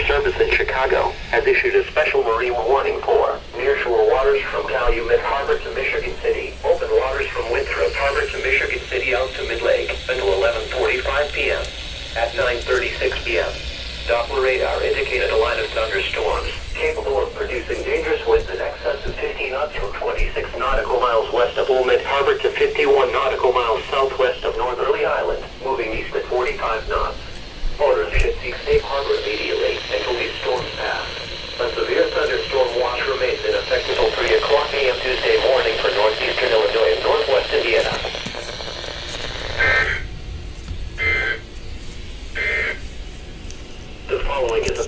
Service in Chicago has issued a special marine warning for nearshore waters from Calumet Harbor to Michigan City, open waters from Winthrop Harbor to Michigan City out to Mid-Lake until 11:45 p.m. At 9:36 p.m., Doppler radar indicated a line of thunderstorms capable of producing dangerous winds in excess of 50 knots from 26 nautical miles west of Wilmette Harbor to 51 nautical miles southwest of Northerly Island, moving east at 45 knots. Boaters should seek safe harbor immediately until these storms pass. A severe thunderstorm watch remains in effect until 3 o'clock a.m. Tuesday morning for northeastern Illinois and northwest Indiana. The following is a